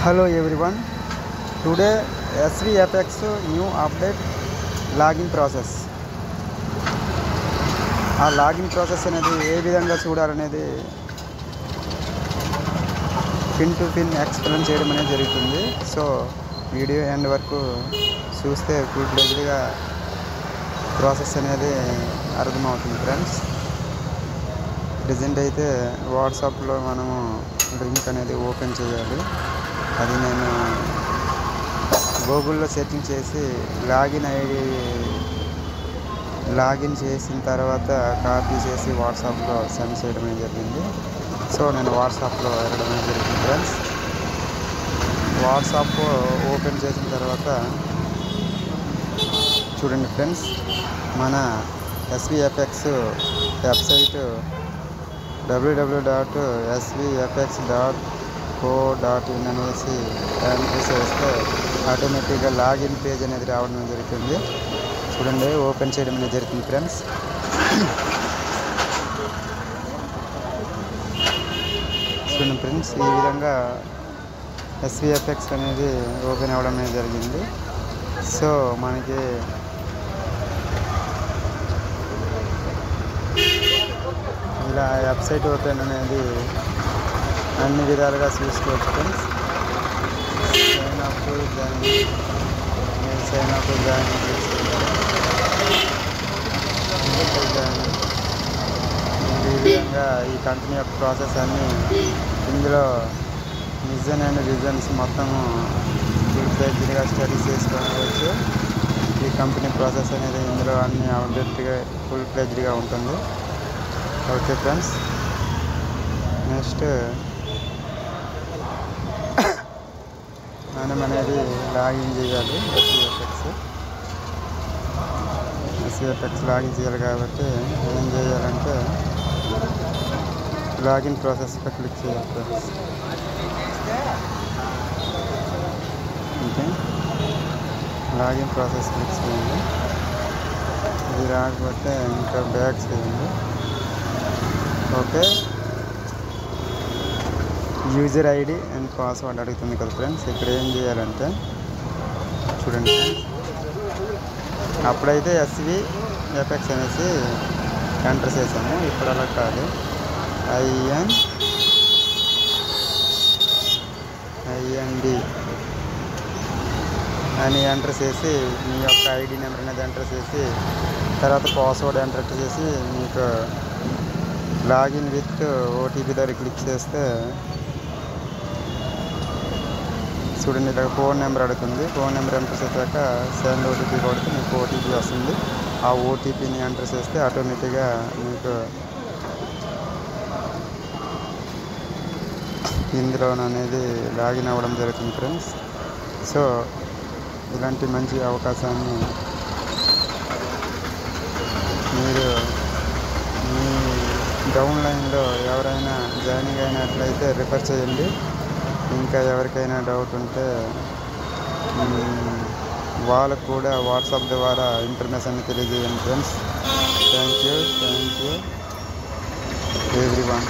Hello everyone. Today SVFX new update login process. ఆ login process అనేది ఏ విధంగా చూడాలనేది pin to pin explain చేయడం అనేది జరుగుతుంది. సో వీడియో ఎండ్ వరకు చూస్తే ఫుల్ ఫ్లెజ్డ్గా ప్రాసెస్ అనేది అర్థమవుతుంది ఫ్రెండ్స్. ప్రెజెంట్ అయితే వాట్సాప్లో మనము లింక్ అనేది ఓపెన్ చేయాలి. అది నేను గూగుల్లో సెర్చింగ్ చేసి లాగిన్ చేసిన తర్వాత కాపీ చేసి వాట్సాప్లో సెండ్ చేయడం జరిగింది. సో నేను వాట్సాప్లో వెళ్ళడం జరిగింది ఫ్రెండ్స్. వాట్సాప్ ఓపెన్ చేసిన తర్వాత చూడండి ఫ్రెండ్స్, మన SVFX వెబ్సైట్ www.svfx.co.in అనేసి ఎంటర్ చేస్తే ఆటోమేటిక్గా లాగిన్ పేజ్ అనేది రావడం జరుగుతుంది. చూడండి, ఓపెన్ చేయడం అనేది జరుగుతుంది ఫ్రెండ్స్. చూడండి ఫ్రెండ్స్, ఈ విధంగా SVFX అనేది ఓపెన్ అవ్వడం అనేది జరిగింది. సో మనకి ఇలా వెబ్సైట్ ఓపెన్ అనేది అన్ని విధాలుగా చూసుకోవచ్చు ఫ్రెండ్స్. సైన్ అప్ జాయిన్ ఈ విధంగా ఈ కంపెనీ యొక్క ప్రాసెస్ అన్నీ ఇందులో మిషన్ అండ్ విజన్స్ మొత్తము ఫుల్ ఫ్లెజ్డ్గా స్టడీ చేసుకోవచ్చు. ఈ కంపెనీ ప్రాసెస్ అనేది ఇందులో అన్ని అప్డేట్గా ఫుల్ ఫ్లెజ్డ్గా ఉంటుంది. ఓకే ఫ్రెండ్స్, నెక్స్ట్ మనం అనేది లాగిన్ చేయాలి. SVFX లాగిన్ చేయాలి కాబట్టి ఏం చేయాలంటే లాగిన్ ప్రాసెస్పై క్లిక్ చేయాలి friends. Okay, login process click చేయండి. ఇది రాకపోతే ఇంకా బ్యాక్ చేయండి. Okay, user ID and password అడుగుతుంది కదా ఫ్రెండ్స్. ఇక్కడ ఏం చేయాలంటే చూడండి, అప్పుడైతే SVFX అనేసి ఎంటర్ చేసాము. ఇప్పుడు అలా కాదు, IND అని ఎంటర్ చేసి మీ యొక్క ఐడి నెంబర్ అనేది ఎంటర్ చేసి తర్వాత పాస్వర్డ్ ఎంటర్ చేసి మీకు లాగిన్ విత్ OTP దగ్గర క్లిక్ చేస్తే చూడండి, ఇలా ఫోన్ నెంబర్ అడుగుతుంది. ఫోన్ నెంబర్ ఎంటర్ చేశాక సెండ్ OTP కొడితే మీకు OTP వస్తుంది. ఆ OTPని ఎంటర్ చేస్తే ఆటోమేటిక్గా మీకు ఇందులో అనేది లాగిన్ అవ్వడం జరుగుతుంది ఫ్రెండ్స్. సో ఇలాంటి మంచి అవకాశాన్ని మీరు మీ డౌన్లైన్లో ఎవరైనా జాయినింగ్ అయినట్లయితే రిఫర్ చేయండి. ఇంకా ఎవరికైనా డౌట్ ఉంటే వాళ్ళకు కూడా వాట్సాప్ ద్వారా ఇన్ఫర్మేషన్ తెలియజేయండి ఫ్రెండ్స్. Thank you everyone.